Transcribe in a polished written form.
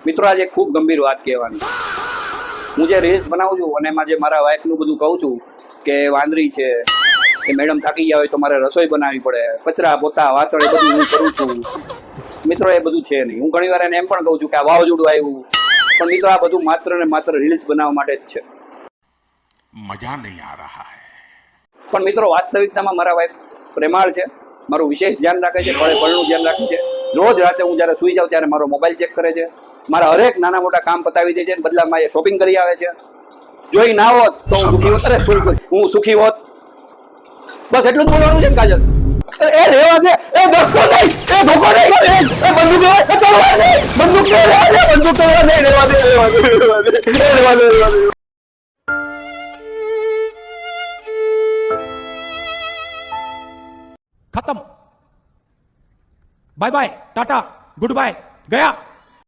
મિત્રો આજે ખૂબ ગંભીર વાત કહેવાની. હું જે રીલ્સ બનાવું છું અને એમાં જે મારા વાઈફનું બધું કહું છું કે વાંદરી છે એ મેડમ થાકી ગયા હોય તો મારે રસોઈ બનાવવી પડે, કચરા પોતા વાસણ એ બધું હું કરું છું. મિત્રો એ બધું છે નહીં. હું ઘણી વાર એને એમ પણ કહું છું કે આ વાવાઝોડું આવ્યું, પણ મિત્રો આ બધું માત્ર ને માત્ર રીલ્સ બનાવવા માટે જ છે. મજા નહીં આ રહા હૈ. પણ મિત્રો વાસ્તવિકતામાં મારા વાઈફ પ્રેમાળ છે, મારું વિશેષ ધ્યાન રાખે છે, પળનું ધ્યાન રાખે છે. રોજ રાતે હું જ્યારે સુઈ જાઉં ત્યારે મારો મોબાઈલ ચેક કરે છે, મારા હરેક નાના મોટા કામ પતાવી દે છે, બદલામાં એ શોપિંગ કરી આવે છે. જો એ ના હોત તો હું સુખી હોત. બસ એટલું જ બોલવાનું છે ને કાજલ. એ રેવા દે, એ ધોકો નહીં, એ ધોકો નહીં, એ બંદૂક લેવા, એ તલવાર નહીં, બંદૂક લેવા દે, બંદૂક લેવા નહીં, રેવા દે, રેવા દે, રેવા દે, રેવા દે, રેવા દે. खत्म, bye bye, tata, good bye, गया.